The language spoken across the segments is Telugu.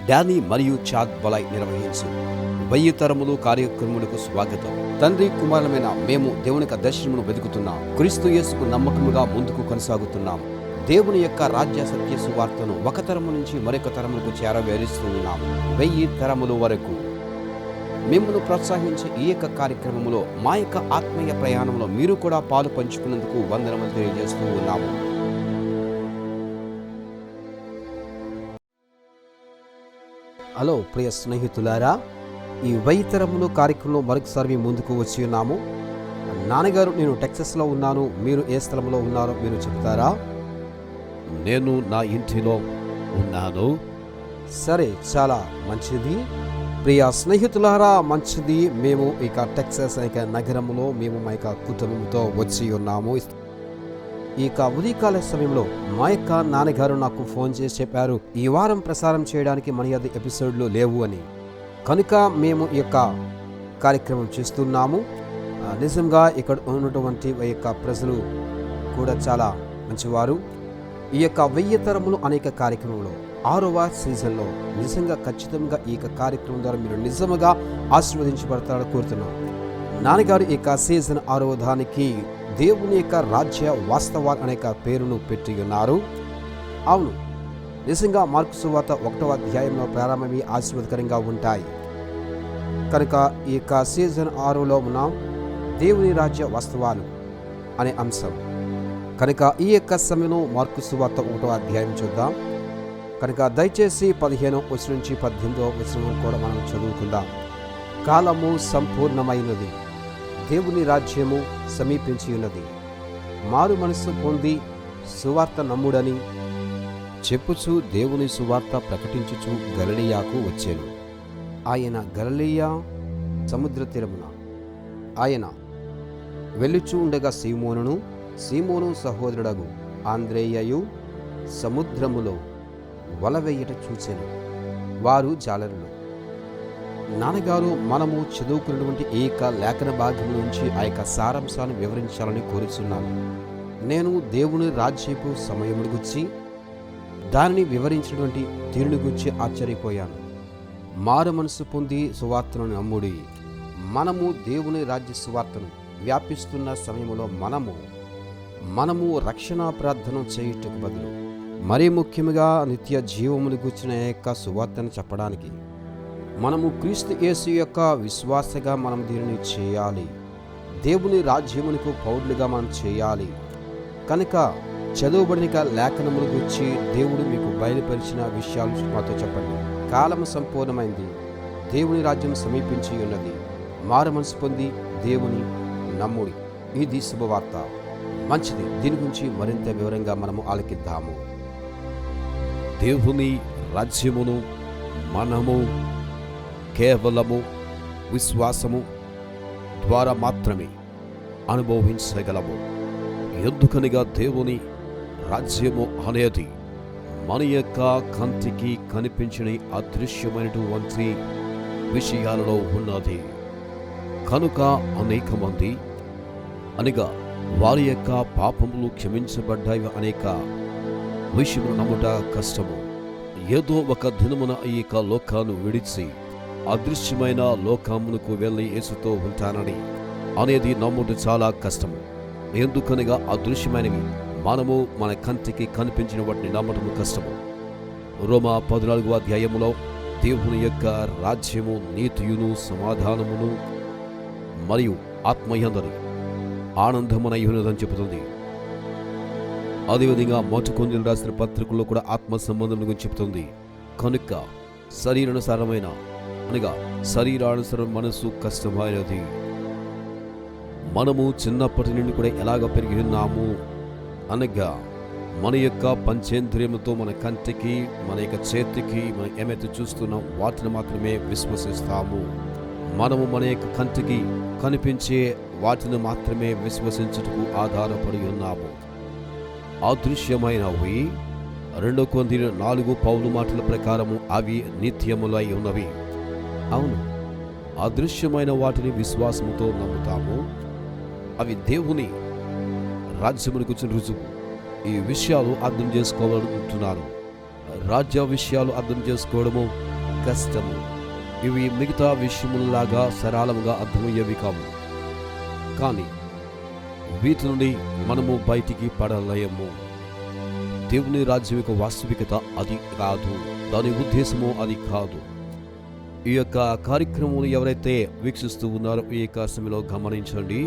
డానీ మరియు చాద్ బలాయ్ నిర్వహించు 1000 తరములు కార్యక్రమాలకు స్వాగతం. తండ్రి కుమారులమైన మేము దేవునికి దర్శనమును వెతుకుతున్నాం. క్రీస్తు యేసుకు నమ్మకముగా ముందుకు కొనసాగుతున్నాం. దేవుని యొక్క రాజ్య సత్య సువార్తను ఒక తరము నుంచి మరొక తరములకు చేరవేరుస్తూ ఉన్నాం. 1000 తరముల వరకు మిమ్మల్ని ప్రోత్సహించే ఈ యొక్క కార్యక్రమంలో మా యొక్క ఆత్మీయ ప్రయాణంలో మీరు కూడా పాలు పంచుకున్నందుకు వందనములు తెలియజేస్తూ ఉన్నాము. హలో ప్రియ స్నేహితులారా, ఈ 1000 తరములు కార్యక్రమంలో మరొకసారి మీ ముందుకు వచ్చి ఉన్నాము. నాన్నగారు, నేను టెక్సస్లో ఉన్నాను, మీరు ఏ స్థలంలో ఉన్నారో మీరు చెప్తారా? నేను నా ఇంటిలో ఉన్నాను. సరే, చాలా మంచిది. ప్రియ స్నేహితులారా, మంచిది. మేము ఇక టెక్సస్ నగరంలో మేము మా యొక్క కుటుంబంతో వచ్చి ఉన్నాము. ఇక ఉదయకాల సమయంలో మా యొక్క నాన్నగారు నాకు ఫోన్ చేసి చెప్పారు, ఈ వారం ప్రసారం చేయడానికి మన యొక్క ఎపిసోడ్లు లేవు అని. కనుక మేము ఈ యొక్క కార్యక్రమం చేస్తున్నాము. నిజంగా ఇక్కడ ఉన్నటువంటి ఈ యొక్క ప్రజలు కూడా చాలా మంచివారు. ఈ యొక్క 1000 తరములు అనేక కార్యక్రమంలో 6వ సీజన్లో నిజంగా ఖచ్చితంగా ఈ యొక్క కార్యక్రమం ద్వారా మీరు నిజంగా ఆశీర్వదించబడతారని కోరుతున్నాం. నాన్నగారు ఈ యొక్క సీజన్ 6వ దానికి దేవుని యొక్క రాజ్య వాస్తవాలు అనే పేరును పెట్టి ఉన్నారు. అవును, నిజంగా మార్కు సువార్త 1వ అధ్యాయంలో ప్రారంభమై ఆశీర్వాదకరంగా ఉంటాయి. కనుక ఈ యొక్క సీజన్ 6లో ఉన్నాం, దేవుని రాజ్య వాస్తవాలు అనే అంశం. కనుక ఈ యొక్క సమయంలో మార్కు సువార్త 1వ అధ్యాయం చూద్దాం. కనుక దయచేసి 15వ వచనం నుంచి 18వ వచనం కూడా మనం చదువుకుందాం. కాలము సంపూర్ణమైనది, దేవుని రాజ్యము సమీపించి ఉన్నది. మారు మనస్సు పొంది సువార్త నమ్ముడని చెప్పుచు దేవుని సువార్త ప్రకటించుచు గలిలయకు వచ్చాను. ఆయన గలిలయ సముద్ర తీరమున ఆయన వెళ్ళుచూ ఉండగా సీమోను సహోదరుడగు ఆంద్రేయయు సముద్రములో వల వేయట చూచెను. వారు జాలరులు. నాన్నగారు, మనము చదువుకున్నటువంటి ఈ యొక్క లేఖన భాగం నుంచి ఆ యొక్క సారాంశాన్ని వివరించాలని కోరుచున్నాను. నేను దేవుని రాజ్యపు సమయమును గురించి దానిని వివరించినటువంటి తీరుని గురించి ఆశ్చర్యపోయాను. మారు మనసు పొంది సువార్తను నమ్ముడి. మనము దేవుని రాజ్య సువార్తను వ్యాపిస్తున్న సమయంలో మనము రక్షణ ప్రార్థన చేయుటకు బదులు మరీ ముఖ్యంగా నిత్య జీవమును గూర్చిన యొక్క సువార్తను చెప్పడానికి మనము క్రీస్తు యేసు యొక్క విశ్వాసగా మనం దీనిని చేయాలి. దేవుని రాజ్యమునకు పౌరులుగా మనం చేయాలి. కనుక చదువుబడిన లేఖనముల గురించి దేవుడు మీకు బయలుపరిచిన విషయాలు మాతో చెప్పండి. కాలము సంపూర్ణమైంది, దేవుని రాజ్యం సమీపించి ఉన్నది. మారు మనసు పొంది దేవుని నమ్ముడి. ఇది శుభవార్త. మంచిది, దీని గురించి మరింత వివరంగా మనము ఆలకిద్దాము. దేవుని రాజ్యమును మనము కేవలము విశ్వాసము ద్వారా మాత్రమే అనుభవించగలము. ఎందుకనగా దేవుని రాజ్యము అనేది మన యొక్క కంటికి కనిపించని అదృశ్యమైనటువంటి విషయాలలో ఉన్నది. కనుక అనేక మంది అనగా వారి యొక్క పాపములు క్షమించబడ్డాయి అనేక విషయములు నమ్ముట కష్టము. ఏదో ఒక దినమున ఈ యొక్క లోకాన్ని విడిచి అదృశ్యమైన లోకమునకు వెళ్ళి యేసుతో ఉంటానని అనేది నమ్ముట చాలా కష్టము. ఎందుకనగా అదృశ్యమైనవి మనము మన కంటికి కనిపించిన వాటిని నమ్మటము కష్టము. రోమా 14వ అధ్యాయములో దేవుని యొక్క రాజ్యము నీతియును సమాధానమును మరియు ఆత్మయందరి ఆనందమునై ఉన్నదని చెబుతుంది. అదేవిధంగా మొదటి రాసిన పత్రికల్లో కూడా ఆత్మ సంబంధం గురించి చెబుతుంది. కనుక శరీరానుసారమైన అనగా శరీరానుసారం మనసు కష్టమైనది. మనము చిన్నప్పటి నుండి కూడా ఎలాగ పెరిగి ఉన్నాము అనగా మన యొక్క పంచేంద్రియముతో మన కంటికి, మన యొక్క చేతికి మనం ఏమైతే చూస్తున్నాం వాటిని మాత్రమే విశ్వసిస్తాము. మనము మన యొక్క కంటికి కనిపించే వాటిని మాత్రమే విశ్వసించుటకు ఆధారపడి ఉన్నాము. అదృశ్యమైనవి 2 కొరింథీయుల 4 పౌలు మాటల ప్రకారము అవి నిత్యములై ఉన్నవి. అవును, అదృశ్యమైన వాటిని విశ్వాసముతో నమ్ముతాము. అవి దేవుని రాజ్యమును గురించిన రుజువు. ఈ విషయాలు అర్థం చేసుకోవాలనుకుంటున్నాను. రాజ్య విషయాలు అర్థం చేసుకోవడము కష్టము. ఇవి మిగతా విషయముల్లాగా సరళముగా అర్థమయ్యేవి కావు. కానీ వీటి నుండి మనము బయటికి పడలేము. దేవుని రాజ్యం యొక్క వాస్తవికత అది కాదు, దాని ఉద్దేశము అది కాదు. ఈ యొక్క కార్యక్రమం ఎవరైతే వీక్షిస్తూ ఉన్నారో ఈ యొక్క సమయంలో గమనించండి.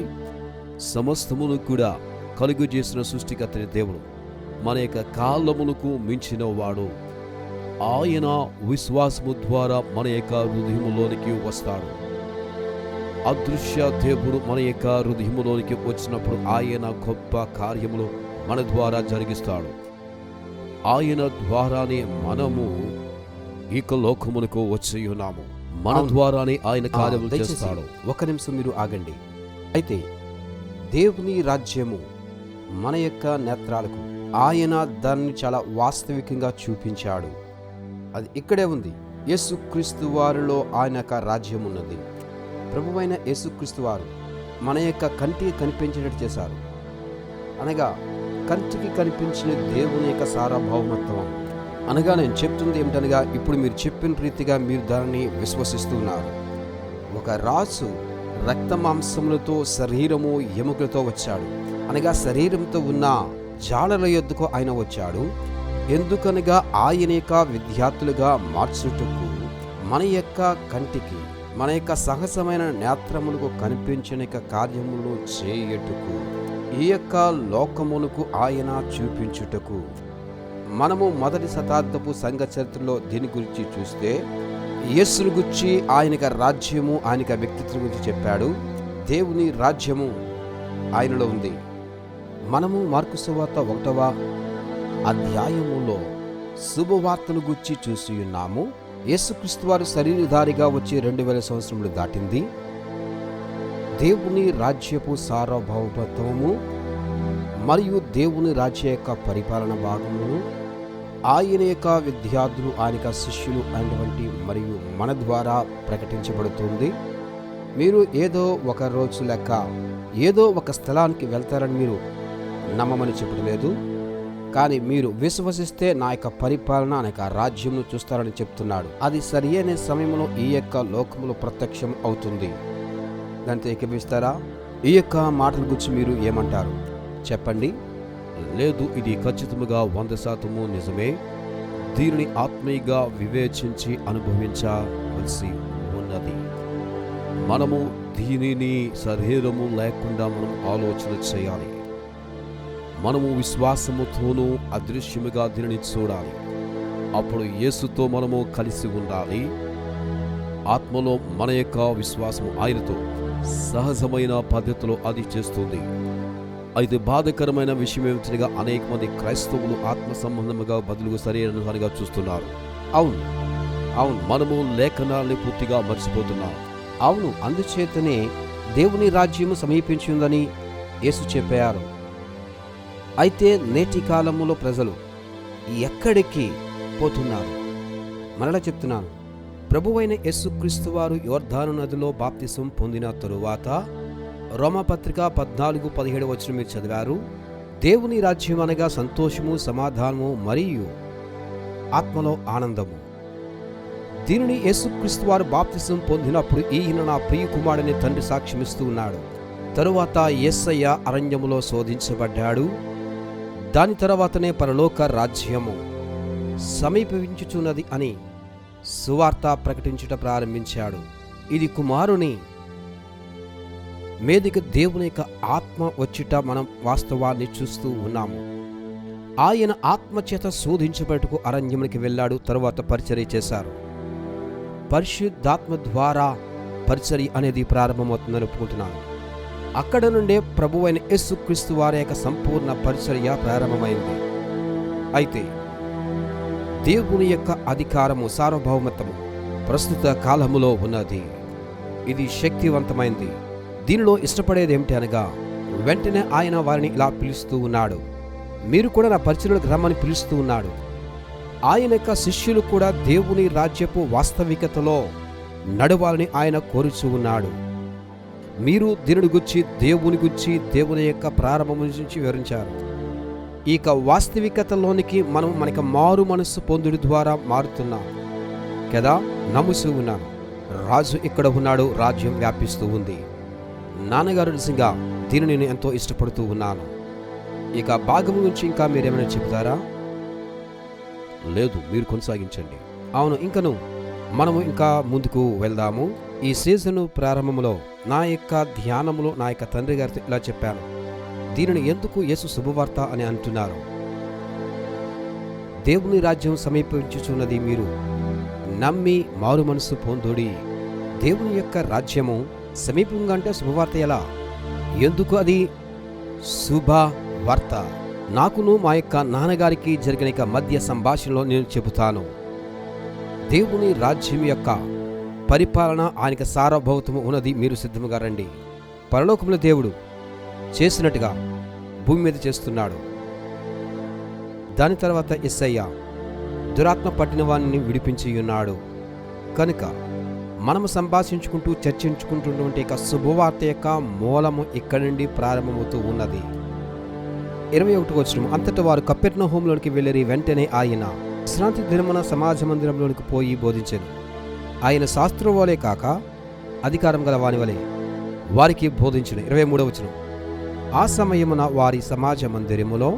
సమస్తమును కూడా కలుగు చేసిన సృష్టికర్త దేవుడు, మన యొక్క కాలములకు మించిన వాడు. ఆయన విశ్వాసము ద్వారా మన యొక్క హృదయములోనికి వస్తాడు. అదృశ్య దేవుడు మన యొక్క హృదయములోనికి వచ్చినప్పుడు ఆయన గొప్ప కార్యములు మన ద్వారా జరిగిస్తాడు. ఆయన ద్వారానే మనము ఇక లోకమునకు వచ్చి ఉన్నాము. మన ద్వారానే ఆయన కార్యములు చేస్తాడు. ఒక నిమిషం మీరు ఆగండి. అయితే దేవుని రాజ్యము మన యొక్క నేత్రాలకు ఆయన దాన్ని చాలా వాస్తవికంగా చూపించాడు. అది ఇక్కడే ఉంది. యేసుక్రీస్తు వారిలో ఆయన యొక్క రాజ్యం ఉన్నది. ప్రభువైన యేసుక్రీస్తు వారు మన యొక్క కంటికి కనిపించేటట్టు చేశారు. అనగా కంటికి కనిపించిన దేవుని యొక్క సార్వభౌమత్వం. అనగా నేను చెప్తుంది ఏమిటనగా, ఇప్పుడు మీరు చెప్పిన రీతిగా మీరు దానిని విశ్వసిస్తున్నారు. ఒక రాజు రక్త మాంసములతో శరీరము ఎముకలతో వచ్చాడు. అనగా శరీరంతో ఉన్న జాడల యొద్దకు ఆయన వచ్చాడు. ఎందుకనగా ఆయన యొక్క విద్యార్థులుగా మార్చుటకు, మన యొక్క కంటికి మన యొక్క సహజమైన నేత్రములకు కనిపించిన కార్యములు చేయుటకు, ఈ యొక్క లోకమునకు ఆయన చూపించుటకు. మనము మొదటి శతాబ్దపు సంఘ చరిత్రలో దీని గురించి చూస్తే యేసును గురించి ఆయనక రాజ్యము ఆయనక వ్యక్తిత్వం గురించి చెప్పాడు. దేవుని రాజ్యము ఆయనలో ఉంది. మనము మార్కు సువార్త 1వ అధ్యాయములో శుభవార్తను గురించి చూసి ఉన్నాము. యేసుక్రీస్తు వారు శరీరధారిగా వచ్చి 2000 సంవత్సరములు దాటింది. దేవుని రాజ్యపు సార్వభౌమత్వము మరియు దేవుని రాజ్య యొక్క పరిపాలన భాగమును ఆయన యొక్క విద్యార్థులు, ఆయన యొక్క శిష్యులు అయినటువంటి మరియు మన ద్వారా ప్రకటించబడుతుంది. మీరు ఏదో ఒక రోజు లెక్క ఏదో ఒక స్థలానికి వెళ్తారని మీరు నమ్మమని చెప్పలేదు. కానీ మీరు విశ్వసిస్తే నా యొక్క పరిపాలన, నా యొక్క రాజ్యంను చూస్తారని చెప్తున్నాడు. అది సరి అయిన సమయంలో ఈ యొక్క లోకములో ప్రత్యక్షం అవుతుంది. దాంతో ఏకీభవిస్తారా? ఈ యొక్క మాటల గురించి మీరు ఏమంటారు చెప్పండి. లేదు, ఇది ఖచ్చితంగా 100% నిజమే. దీనిని ఆత్మీయంగా వివేచించి అనుభవించవలసి ఉన్నది. మనము దీనిని శరీరము లేకుండా మనం ఆలోచన చేయాలి. మనము విశ్వాసముతోనూ అదృశ్యముగా దీనిని చూడాలి. అప్పుడు యేసుతో మనము కలిసి ఉండాలి. ఆత్మలో మన యొక్క విశ్వాసము ఆయనతో సహజమైన పద్ధతిలో అది చేస్తుంది. అయితే బాధకరమైన విషయం ఏమిటనగా అనేక మంది క్రైస్తవులు ఆత్మ సంబంధముగా బదులుగా శరీరానుసారిగా చూస్తున్నారు. అవును అవును మనము లేఖనాల్ని పూర్తిగా మర్చిపోతున్నాం. అవును, అందుచేతనే దేవుని రాజ్యము సమీపించి ఉందని యేసు చెప్పారు. అయితే నేటి కాలములో ప్రజలు ఎక్కడికి పోతున్నారు? మరలా చెప్తున్నాను, ప్రభువైన యేసుక్రీస్తు వారు యోర్దాను నదిలో బాప్తిసం పొందిన తరువాత రోమపత్రిక 14:17 మీరు చదివారు. దేవుని రాజ్యం అనగా సంతోషము, సమాధానము మరియు ఆత్మలో ఆనందము. దీనిని యేసుక్రీస్తు వారు బాప్తిసం పొందినప్పుడు ఈయన నా ప్రియ కుమారుని తండ్రి సాక్ష్యమిస్తూ ఉన్నాడు. తరువాత యేసయ్య అరణ్యములో శోధించబడ్డాడు. దాని తర్వాతనే పరలోక రాజ్యము సమీపించుచున్నది అని సువార్త ప్రకటించుట ప్రారంభించాడు. ఇది కుమారుని మీదికి దేవుని యొక్క ఆత్మ వచ్చుట మనం వాస్తవాన్ని చూస్తూ ఉన్నాము. ఆయన ఆత్మచేత శోధించబడుటకు అరణ్యమునికి వెళ్ళాడు. తరువాత పరిచర్య చేశారు. పరిశుద్ధాత్మ ద్వారా పరిచర్య అనేది ప్రారంభమవుతుందని ఒప్పుకుంటున్నాను. అక్కడ నుండే ప్రభువైన యేసుక్రీస్తు వారి యొక్క సంపూర్ణ పరిచర్య ప్రారంభమైంది. అయితే దేవుని యొక్క అధికారము, సార్వభౌమత్వము ప్రస్తుత కాలములో ఉన్నది. ఇది శక్తివంతమైంది. దీనిలో ఇష్టపడేది ఏమిటి అనగా, వెంటనే ఆయన వారిని ఇలా పిలుస్తూ ఉన్నాడు. మీరు కూడా నా పరిచర్యలకు రమ్మని పిలుస్తూ ఉన్నాడు. ఆయన యొక్క శిష్యులు కూడా దేవుని రాజ్యపు వాస్తవికతలో నడవాలని ఆయన కోరుచూ ఉన్నాడు. మీరు దీనిని గురించి, దేవుని గురించి, దేవుని యొక్క ప్రారంభం నుంచి వివరించారు. ఈ వాస్తవికతలోనికి మనం మనకి మారు మనస్సు పొందుడు ద్వారా మారుతున్నాం. కదా నమ్ముతూ ఉన్నాను. రాజు ఇక్కడ ఉన్నాడు, రాజ్యం వ్యాపిస్తూ ఉంది. నాన్నగారు నిజంగా దీన్ని నేను ఎంతో ఇష్టపడుతూ ఉన్నాను. ఇక భాగం గురించి ఇంకా మీరేమైనా చెబుతారా? లేదు, మీరు కొనసాగించండి. అవును, ఇంకను మనము ఇంకా ముందుకు వెళ్దాము. ఈ సీజన్ ప్రారంభంలో నా యొక్క ధ్యానములో నా యొక్క తండ్రి గారితో ఇలా చెప్పాను, దీనిని ఎందుకు యేసు శుభవార్త అని అంటున్నారు? దేవుని రాజ్యం సమీపించుచున్నది, మీరు నమ్మి మారు మనసు పొందుడి. దేవుని యొక్క రాజ్యము సమీపంగా అంటే శుభవార్త ఎలా? ఎందుకు అది శుభవార్త? నాకును మా యొక్క నాన్నగారికి జరిగిన మధ్య సంభాషణలో నేను చెబుతాను. దేవుని రాజ్యం యొక్క పరిపాలన, ఆయనకి సార్వభౌతము ఉన్నది. మీరు సిద్ధముగా రండి. పరలోకములో దేవుడు చేసినట్టుగా భూమి మీద చేస్తున్నాడు. దాని తర్వాత యేసయ్య దురాత్మ పట్టిన వారిని విడిపించి ఉన్నాడు. కనుక మనము సంభాషించుకుంటూ చర్చించుకుంటున్నటువంటి యొక్క శుభవార్త యొక్క మూలము ఇక్కడి నుండి ప్రారంభమవుతూ ఉన్నది. 21వ వచనం, అంతటా వారు కపెర్నహూములోనికి వెళ్ళిరి. వెంటనే ఆయన విశ్రాంతి దినమున సమాజ మందిరంలోనికి పోయి బోధించెను. ఆయన శాస్త్రం వలె కాక అధికారం గల వాని వలె వారికి బోధించెను. 23వ వచనం, ఆ సమయమున వారి సమాజ మందిరములో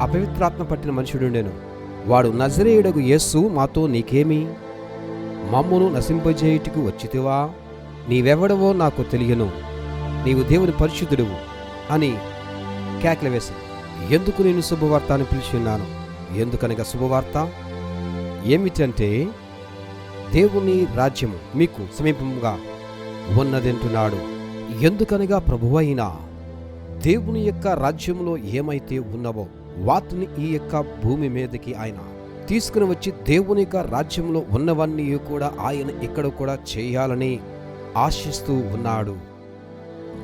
అపవిత్రాత్మ పట్టిన మనుషుడుండెను. వాడు, నజరేయుడగు యేసు, మాతో నీకేమి? మమ్మును నశింపజేయుటకు వచ్చితివా? నీవెవడవో నాకు తెలియను, నీవు దేవుని పరిశుద్ధుడువు అని కేకలు వేసి, ఎందుకు నేను శుభవార్త అని పిలిచి ఉన్నాను? ఎందుకనగా శుభవార్త ఏమిటంటే దేవుని రాజ్యము మీకు సమీపంగా ఉన్నదంటున్నాడు. ఎందుకనగా ప్రభువైన దేవుని యొక్క రాజ్యంలో ఏమైతే ఉన్నవో వాటిని ఈ యొక్క భూమి మీదకి ఆయన తీసుకుని వచ్చి దేవుని యొక్క రాజ్యంలో ఉన్నవన్నీ కూడా ఆయన ఇక్కడ కూడా చేయాలని ఆశిస్తూ ఉన్నాడు.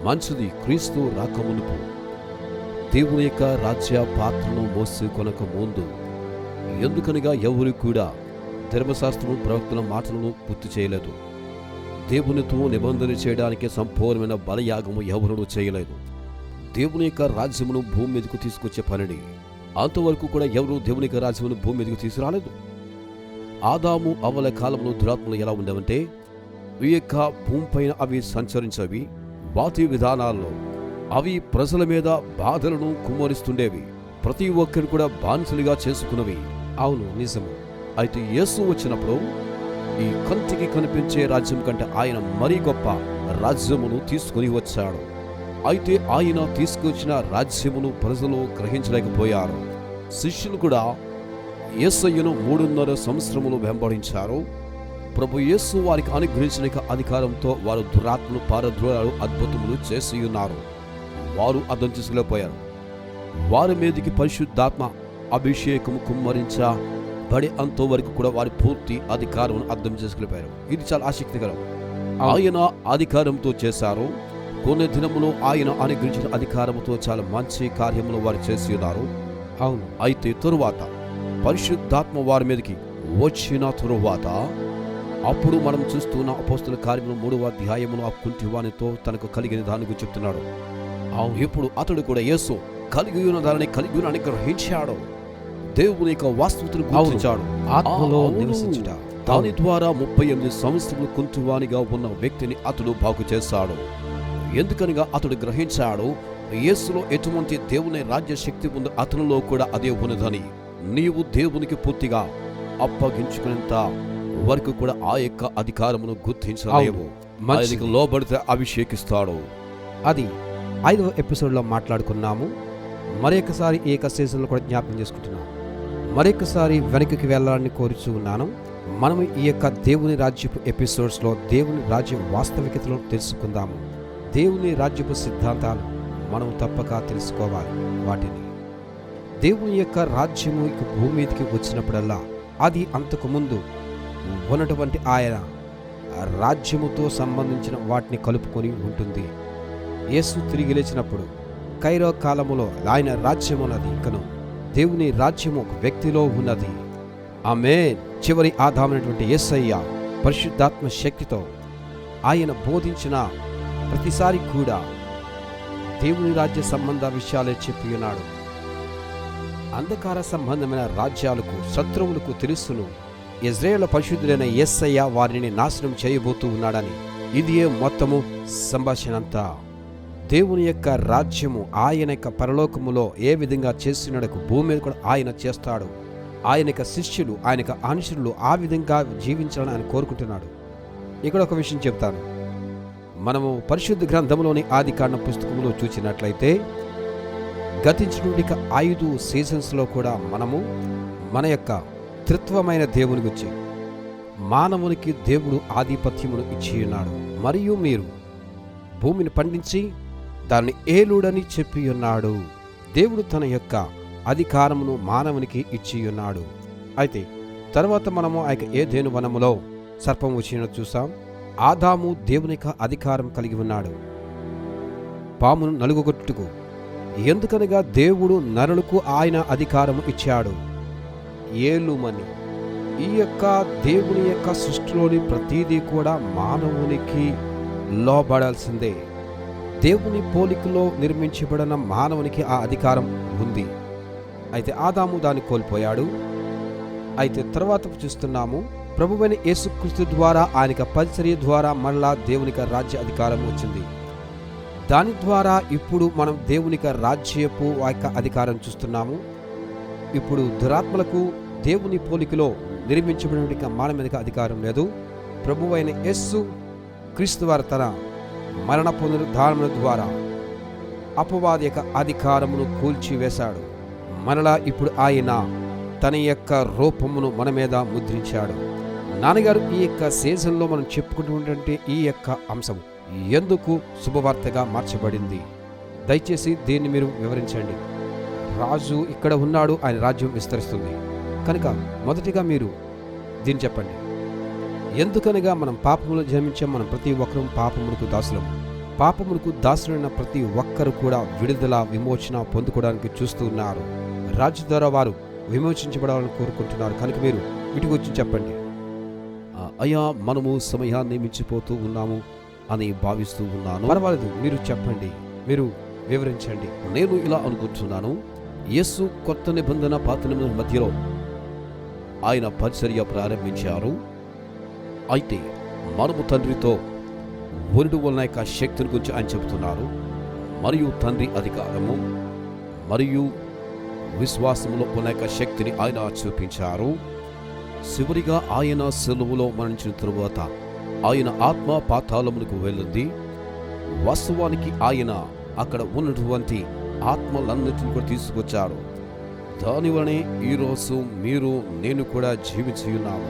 మంచిది. క్రీస్తు రాకమునుపు దేవుని యొక్క రాజ్య పాత్రను మోసుకొనక ముందు ఎందుకనగా ఎవరు కూడా ధర్మశాస్త్రము ప్రవక్తల మాటలను పూర్తి చేయలేదు. దేవునితో నిబంధన చేయడానికి సంపూర్ణమైన బలయాగము ఎవరునూ చేయలేదు. దేవుని యొక్క రాజ్యమును భూమి మీదకు తీసుకొచ్చే పనిని అంతవరకు కూడా ఎవరు దేవుని యొక్క రాజ్యమును భూమి మీదకు తీసుకురాలేదు. ఆదాము అవ్వల కాలంలో దురాత్మలు ఎలా ఉండవంటే ఈ యొక్క భూమిపైన అవి సంచరించేవి. వాటి విధానాల్లో అవి ప్రజల మీద బాధలను కుమ్మరిస్తుండేవి. ప్రతి ఒక్కరు కూడా బానిసలుగా చేసుకున్నవి. అవును, నిజము. అయితే యేసు వచ్చినప్పుడు ఈ కంటికి కనిపించే రాజ్యం కంటే ఆయన మరీ గొప్ప రాజ్యమును తీసుకుని వచ్చాడు. అయితే ఆయన తీసుకొచ్చిన రాజ్యమును ప్రజలు గ్రహించలేకపోయారు. శిష్యులు కూడా యేసయ్యను 3.5 సంవత్సరములు వెంబడించారు. ప్రభు యేసు వారికి అనుగ్రహించిన అధికారంతో వారు దురాత్మలు పారద్రోలాలు అద్భుతములు చేసి ఉన్నారు. వారు అర్థం చేసుకోలేకపోయారు. వారి మీదకి పరిశుద్ధాత్మ అభిషేకము కుమ్మరించబడి అంతవరకు కూడా వారి పూర్తి అధికారమును అర్థం చేసుకోలేకపోయారు. ఇది చాలా ఆసక్తికరం. ఆయన అధికారంతో చేశారు. కొన్ని దినములు ఆయన అనుగ్రహించిన అధికారముతో చాలా మంచి కార్యములు వారు చేసి ఉన్నారు. అవును. అయితే తరువాత పరిశుద్ధాత్మ వారి మీదకి వచ్చిన తరువాత అప్పుడు మనం చూస్తున్న అపోస్తల కార్యములు 3వ అధ్యాయమును ఆ కుంటివానితో తనకు కలిగిన దాని గురించి చెప్తున్నాడు. ఇప్పుడు అతడు కూడా యేసు కలిగి ఉన్న దానిని కలిగి ఉన్న గ్రహించాడు. దేవుని యొక్క వాస్తవతను గుర్తించాడు. ఆత్మలో నివసించుట. దాని ద్వారా 38 సంవత్సరములు కుంటివానిగా ఉన్న వ్యక్తిని అతడు బాగు చేశాడు. ఎందుకనగా అతడు గ్రహించాడు యేసులో ఎటువంటి దేవుని రాజ్య శక్తి ఉందో అతనిలో కూడా అదే ఉన్నదని. నీవు దేవునికి పూర్తిగా అప్పగించుకునేంత వరకు కూడా ఆ యొక్క అధికారమును గుర్తించలేవు. ఆయనకు లోబడితే అభిషేకిస్తాడు. అది 5వ ఎపిసోడ్లో మాట్లాడుకున్నాము. మరొకసారి ఈ యొక్క సీజన్లో కూడా జ్ఞాపకం చేసుకుంటున్నాను. మరొకసారి వెనక్కి వెళ్ళాలని కోరుచూ ఉన్నాను. మనము ఈ యొక్క దేవుని రాజ్యపు ఎపిసోడ్స్లో దేవుని రాజ్య వాస్తవికతలను తెలుసుకుందాము. దేవుని రాజ్యపు సిద్ధాంతాలు మనం తప్పక తెలుసుకోవాలి. వాటిని దేవుని యొక్క రాజ్యము ఇక భూమి మీదకి వచ్చినప్పుడల్లా అది అంతకుముందు ఉన్నటువంటి ఆయన రాజ్యముతో సంబంధించిన వాటిని కలుపుకొని ఉంటుంది. యేసు తిరిగి లేచినప్పుడు కైరో కాలములో ఆయన రాజ్యం ఉన్నది. ఇంకను దేవుని రాజ్యము ఒక వ్యక్తిలో ఉన్నది. ఆమేన్. చివరి ఆదామైనటువంటి యేసయ్య పరిశుద్ధాత్మ శక్తితో ఆయన బోధించిన ప్రతిసారి కూడా దేవుని రాజ్య సంబంధ విషయాలే చెప్పి ఉన్నాడు. అంధకార సంబంధమైన రాజ్యాలకు శత్రువులకు తెలుసును ఇజ్రాయేలు పరిశుద్ధుడైన యేసయ్య వారిని నాశనం చేయబోతూ ఉన్నాడని. ఇదియే మొత్తము సంభాషణ అంతా. దేవుని యొక్క రాజ్యము ఆయన యొక్క పరలోకములో ఏ విధంగా చేస్తున్నాడో భూమి మీద కూడా ఆయన చేస్తాడు. ఆయన యొక్క శిష్యులు, ఆయన యొక్క అనుచరులు ఆ విధంగా జీవించాలని ఆయన కోరుకుంటున్నాడు. ఇక్కడ ఒక విషయం చెప్తాను. మనము పరిశుద్ధ గ్రంథంలోని ఆదికాండ పుస్తకంలో చూసినట్లయితే గతించిన 5 సీజన్స్లో కూడా మనము మన యొక్క త్రిత్వమైన దేవుని గురించి, మానవునికి దేవుడు ఆధిపత్యమును ఇచ్చి ఉన్నాడు. మరియు మీరు భూమిని పండించి దాన్ని ఏలుడని చెప్పి ఉన్నాడు. దేవుడు తన యొక్క అధికారమును మానవునికి ఇచ్చి ఉన్నాడు. అయితే తర్వాత మనము ఆ యొక్క ఏదెను వనములో సర్పం వచ్చినట్టు చూసాం. ఆదాము దేవుని యొక్క అధికారం కలిగి ఉన్నాడు పామును నలుగొట్టుకు. ఎందుకనగా దేవుడు నరులకు ఆయన అధికారము ఇచ్చాడు. ఏలుమని. ఈ యొక్క దేవుని యొక్క సృష్టిలోని ప్రతిదీ కూడా మానవునికి లోబడాల్సిందే. దేవుని పోలికలో నిర్మించబడిన మానవునికి ఆ అధికారం ఉంది. అయితే ఆదాము దాన్ని కోల్పోయాడు. అయితే తర్వాత చూస్తున్నాము, ప్రభువైన యేసుక్రీస్తు ద్వారా ఆయనక పరిచర్య ద్వారా మళ్ళా దేవునికి రాజ్య అధికారం వచ్చింది. దాని ద్వారా ఇప్పుడు మనం దేవునికి రాజ్యపు ఆ యొక్క అధికారం చూస్తున్నాము. ఇప్పుడు దురాత్మలకు దేవుని పోలికలో నిర్మించబడిన మానవ మీదకి అధికారం లేదు. ప్రభువైన యేసు క్రీస్తు వారు తన మరణ పునరుద్ధారణ ద్వారా అపవాది యొక్క అధికారమును కూల్చివేశాడు. మరలా ఇప్పుడు ఆయన తన యొక్క రూపమును మన మీద ముద్రించాడు. నాన్నగారు, ఈ యొక్క సీజన్లో మనం చెప్పుకుంటుంటే ఈ యొక్క అంశం ఎందుకు శుభవార్తగా మార్చబడింది? దయచేసి దీన్ని మీరు వివరించండి. రాజు ఇక్కడ ఉన్నాడు, ఆయన రాజ్యం విస్తరిస్తుంది కనుక మొదటిగా మీరు దీన్ని చెప్పండి. ఎందుకనగా మనం పాపములు జన్మించాం. మనం ప్రతి ఒక్కరూ పాపములకు దాసులం. పాపములకు దాసులైన ప్రతి ఒక్కరు కూడా విడుదల, విమోచన పొందుకోవడానికి చూస్తూ ఉన్నారు. రాజు ద్వారా వారు విమోచించబడాలని కోరుకుంటున్నారు. కనుక మీరు వీటి గురించి చెప్పండి. అయ్యా, మనము సమయాన్ని మించిపోతూ ఉన్నాము అని భావిస్తూ ఉన్నాను. పర్వాలేదు, మీరు చెప్పండి, మీరు వివరించండి. నేను ఇలా అనుకుంటున్నాను, యేసు కొత్త నిబంధన పాత నిబంధన మధ్యలో ఆయన పరిచర్య ప్రారంభించారు. అయితే మనము తండ్రితో వరుడు వలన యొక్క శక్తిని గురించి ఆయన చెబుతున్నారు. మరియు తండ్రి అధికారము మరియు విశ్వాసములో ఉన్న యొక్క శక్తిని ఆయన చూపించారు. చివరిగా ఆయన సెలవులో మరణించిన తరువాత ఆయన ఆత్మ పాతాళములకు వెళ్ళింది. వాస్తవానికి ఆయన అక్కడ ఉన్నటువంటి ఆత్మలన్నిటిని కూడా తీసుకొచ్చారు. దానివలనే ఈరోజు మీరు నేను కూడా జీవించి ఉన్నాము.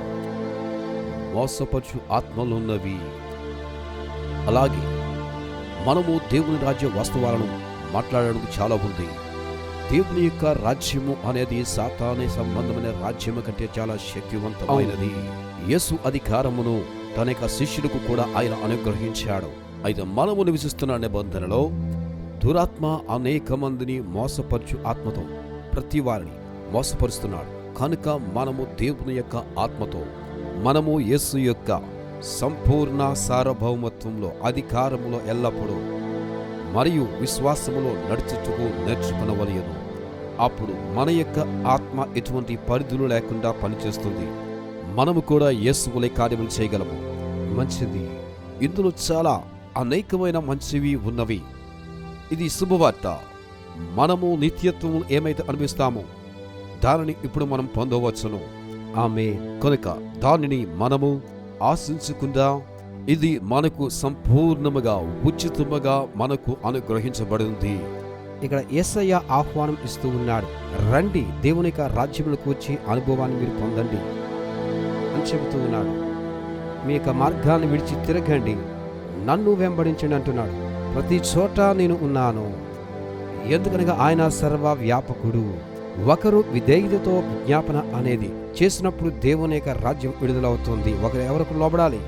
మోసపరచు ఆత్మలున్నవి. అలాగే మనము దేవుని రాజ్య వాస్తవాలను మాట్లాడడానికి చాలా ఉంది. దేవుని యొక్క రాజ్యము అనేది సాతానే సంబంధమైన రాజ్యము కంటే చాలా శక్తివంతమైనది. యేసు అధికారమును తన యొక్క శిష్యులకు కూడా ఆయన అనుగ్రహించాడు. అయితే మనము నివసిస్తున్న నిబంధనలో దురాత్మ అనేక మందిని మోసపరచు ఆత్మతో ప్రతి వారిని మోసపరుస్తున్నాడు. కనుక మనము దేవుని యొక్క ఆత్మతో, మనము యేసు యొక్క సంపూర్ణ సార్వభౌమత్వంలో, అధికారములో ఎల్లప్పుడూ మరియు విశ్వాసములో నడుచుటకు నేర్చుకునవలయను. అప్పుడు మన యొక్క ఆత్మ ఎటువంటి పరిధులు లేకుండా పనిచేస్తుంది. మనము కూడా యేసువలే కార్యములు చేయగలము. మంచిది. ఇందులో చాలా అనేకమైన మంచివి ఉన్నవి. ఇది శుభవార్త. మనము నిత్యత్వము ఏమైతే అనిపిస్తామో దానిని ఇప్పుడు మనం పొందవచ్చును. ఆమేన్. కనుక దానిని మనము ఆశించుకుందాం. ఇది మనకు సంపూర్ణముగా ఉచితముగా మనకు అనుగ్రహించబడింది. ఇక్కడ యేసయ్య ఆహ్వానం ఇస్తూ ఉన్నాడు. రండి, దేవుని యొక్క రాజ్యములకు వచ్చి అనుభవాన్ని మీరు పొందండి అని చెబుతూ ఉన్నాడు. మీ యొక్క మార్గాన్ని విడిచి తిరగండి, నన్ను వెంబడించండి అంటున్నాడు. ప్రతి చోట నేను ఉన్నాను. ఎందుకనగా ఆయన సర్వ వ్యాపకుడు. ఒకరు విధేయతతో విజ్ఞాపన అనేది చేసినప్పుడు దేవుని యొక్క రాజ్యం విడుదలవుతుంది. ఒకరు ఎవరికి లోబడాలి?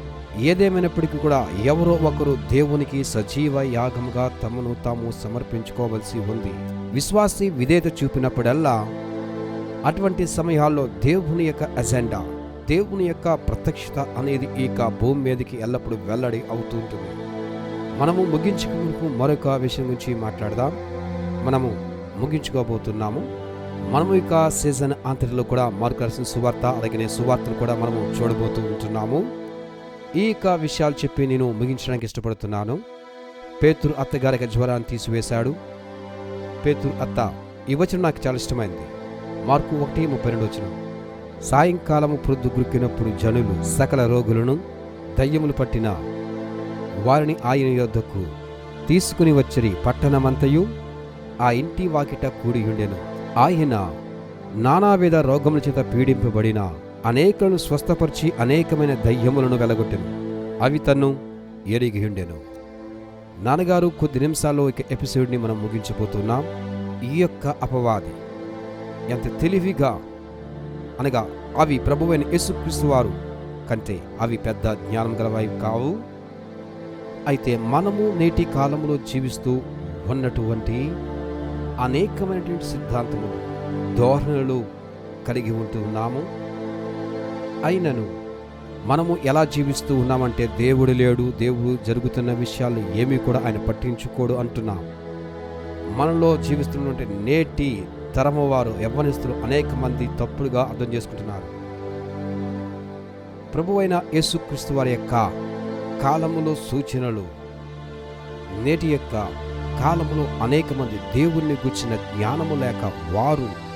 ఏదేమైనప్పటికీ కూడా ఎవరో ఒకరు దేవునికి సజీవ యాగముగా తమను తాము సమర్పించుకోవలసి ఉంది. విశ్వాసి విధేయత చూపినప్పుడల్లా అటువంటి సమయాల్లో దేవుని యొక్క అజెండా, దేవుని యొక్క ప్రత్యక్షత అనేది ఈ భూమి మీదకి ఎల్లప్పుడూ వెల్లడి అవుతూ ఉంటుంది. మనము ముగించుకు మరొక విషయం గురించి మాట్లాడదాం. మనము ముగించుకోబోతున్నాము. మనము ఇక సీజన్ అంతటిలో కూడా మార్కు రాసిన సువార్త అలాగే సువార్తలు కూడా మనము చూడబోతూ ఉంటున్నాము. ఈ విషయాలు చెప్పి నేను ముగించడానికి ఇష్టపడుతున్నాను. పేతురు అత్తగారికి జ్వరాన్ని తీసివేశాడు. పేతురు అత్త, ఈ వచనం నాకు చాలా ఇష్టమైంది. మార్కు 1:32. సాయంకాలము ప్రొద్దు గురికినప్పుడు జనులు సకల రోగులను దయ్యములు పట్టిన వారిని ఆయన యొద్దకు తీసుకుని వచ్చిరి. పట్టణమంతయు ఆ ఇంటి వాకిట కూడియుండెను. ఆయన నానావిధ రోగముల చేత పీడింపబడిన అనేకులను స్వస్థపరిచి అనేకమైన దయ్యములను వెలగొట్టెను. అవి తన్ను ఎరిగియుండెను. నాన్నగారు కొద్ది నిమిషాల్లో ఇక ఎపిసోడ్ని మనం ముగించబోతున్నాం. ఈ యొక్క అపవాది ఎంత తెలివిగా, అనగా అవి ప్రభువైన యేసుక్రీస్తు వారు కంటే అవి పెద్ద జ్ఞానం గలవై కావు. అయితే మనము నేటి కాలంలో జీవిస్తూ ఉన్నటువంటి అనేకమైనటువంటి సిద్ధాంతములు, ధోరణులు కలిగి ఉంటూ ఉన్నాము. అయినను మనము ఎలా జీవిస్తూ ఉన్నామంటే దేవుడు లేడు, దేవుడు జరుగుతున్న విషయాలు ఏమీ కూడా ఆయన పట్టించుకోడు అంటున్నాం. మనలో జీవిస్తున్నటువంటి నేటి తరము వారు, యవ్వనస్తులు అనేక మంది తప్పుడుగా అర్థం చేసుకుంటున్నారు. ప్రభువైన యేసుక్రీస్తు వారి యొక్క కాలములో సూచనలు, నేటి యొక్క కాలములో అనేక మంది దేవుణ్ణి గుర్చిన జ్ఞానము లేక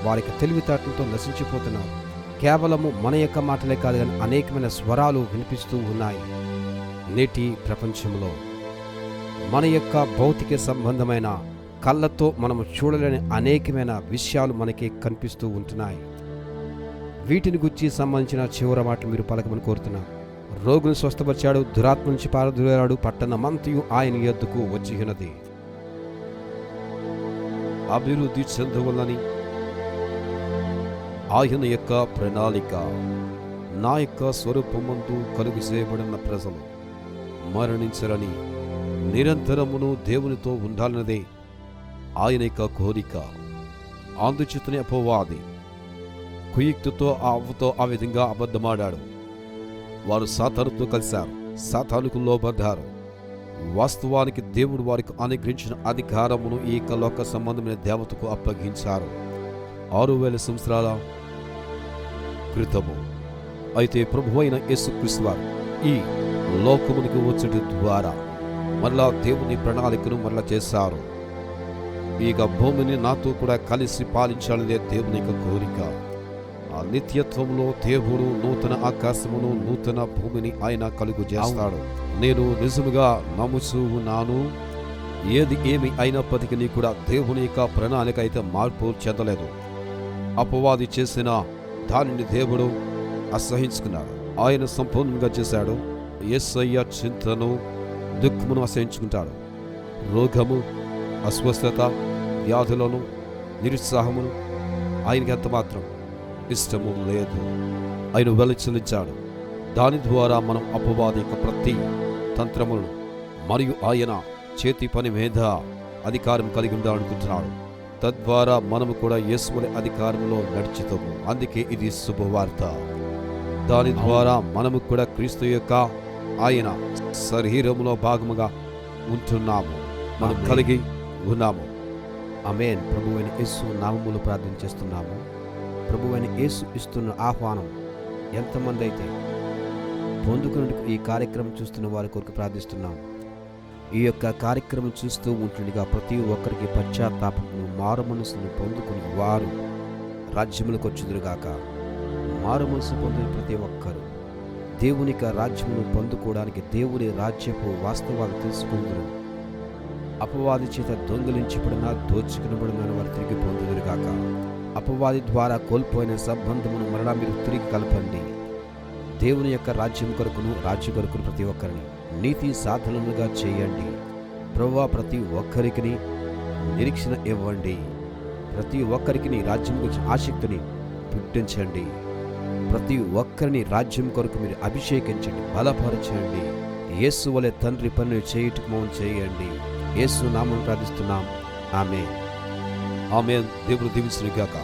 వారికి తెలివితేటలతో నశించిపోతున్నారు. కేవలము మన యొక్క మాటలే కాదు కానీ అనేకమైన స్వరాలు వినిపిస్తూ ఉన్నాయి. నేటి ప్రపంచంలో మన యొక్క భౌతిక సంబంధమైన కళ్ళతో మనము చూడలేని అనేకమైన విషయాలు మనకి కనిపిస్తూ ఉంటున్నాయి. వీటిని గురించి సంబంధించిన చివరి మాటలు మీరు పలకమని కోరుతున్నాను. రోగును స్వస్థపరిచాడు, దురాత్మ నుంచి పారదూరాడు, పట్టణమంతయు ఆయన యొద్దకు వచ్చి ఉన్నది. అభివృద్ధి చెందవలని ఆయన యొక్క ప్రణాళిక, నా యొక్క స్వరూపమందు కలుగు చేయబడిన ప్రజలు మరణించరని, నిరంతరమును దేవునితో ఉండాలన్నదే ఆయన యొక్క కోరిక. అందుచేతనే అపవాది కుయుక్తితో ఆ అవ్వతో ఆ విధంగా అబద్ధమాడాడు. వారు సాతానుతో కలిశారు, సాతానుకు లోబడ్డారు. వాస్తవానికి దేవుడు వారికి అనుగ్రహించిన అధికారమును ఈ లోక సంబంధమైన దేవతకు అప్పగించారు 6000 సంవత్సరాల క్రితము. అయితే ప్రభువైన యేసుక్రీస్తు వారు ఈ లోకమునికి వచ్చట ద్వారా మరలా దేవుని ప్రణాళికను మరలా చేశారు. ఇక భూమిని నాతో కూడా కలిసి పాలించాలనే దేవుని యొక్క కోరిక. ఆ నిత్యత్వంలో దేవుడు నూతన ఆకాశమును నూతన భూమిని ఆయన కలుగు చేస్తాడు. నేను నిజముగా నమ్ముచూ ఉన్నాను. ఏది ఏమి అయినప్పటికీ కూడా దేవుని యొక్క ప్రణాళిక అయితే మార్పు చెందలేదు. అపవాది చేసిన దానిని దేవుడు అసహించుకున్నాడు, ఆయన సంపూర్ణంగా చేశాడు. యేసయ్య చింతను, దుఃఖమును అసహించుకుంటాడు. రోగము, అస్వస్థత, వ్యాధులను, నిరుత్సాహమును ఆయనకి ఎంత మాత్రం ఇష్టము లేదు. ఆయన వెలచలించాడు. దాని ద్వారా మనం అపవాది యొక్క ప్రతి తంత్రములను మరియు ఆయన చేతి పని మీద అధికారం కలిగి ఉండాలనుకుంటున్నాడు. తద్వారా మనము కూడా యేసుని అధికారంలో నడుచుతాము. అందుకే ఇది శుభవార్త. దాని ద్వారా మనము కూడా క్రీస్తు యొక్క ఆయన శరీరములో భాగముగా ఉంటున్నాము, మనం కలిగి ఉన్నాము. ఆమేన్. ప్రభువైన యేసు నామములో ప్రార్థన చేస్తున్నాము. ప్రభువైన యేసు ఇస్తున్న ఆహ్వానం ఎంతమంది అయితే పొందుకునేందుకు ఈ కార్యక్రమం చూస్తున్న వారి కొరకు ప్రార్థిస్తున్నాము. ఈ యొక్క కార్యక్రమం చూస్తూ ఉంటుండగా ప్రతి ఒక్కరికి పశ్చాత్తాపమును, మారు మనసును పొందుకుని వారు రాజ్యములకు వచ్చుదురుగాక. మారు మనసు పొందిన ప్రతి ఒక్కరు దేవుని రాజ్యమును పొందుకోవడానికి, దేవుని రాజ్యపు వాస్తవాలు తెలుసుకుందరు. అపవాది చేత దొంగిలించబడిన, దోచుకునబడిన వారు తిరిగి పొందుదురుగాక. అపవాది ద్వారా కోల్పోయిన సంబంధమును మరలా మీరు తిరిగి కలపండి. దేవుని యొక్క రాజ్యం కొరకును, రాజ్య కొరకును ప్రతి ఒక్కరిని నీతి సాధనలుగా చేయండి. ప్రభువా, ప్రతి ఒక్కరికి నిరీక్షణ ఇవ్వండి. ప్రతి ఒక్కరికి నీ రాజ్యం గురించి ఆసక్తిని పుట్టించండి. ప్రతి ఒక్కరిని రాజ్యం కొరకు మీరు అభిషేకించండి, బలపరచండి. యేసు వలె తండ్రి పనులు చేయుటకు మౌనం చేయండి. యేసు నామమున ప్రార్థిస్తున్నాం. ఆమేన్. ఆమేన్. దేవుడు దీవించునుగాక.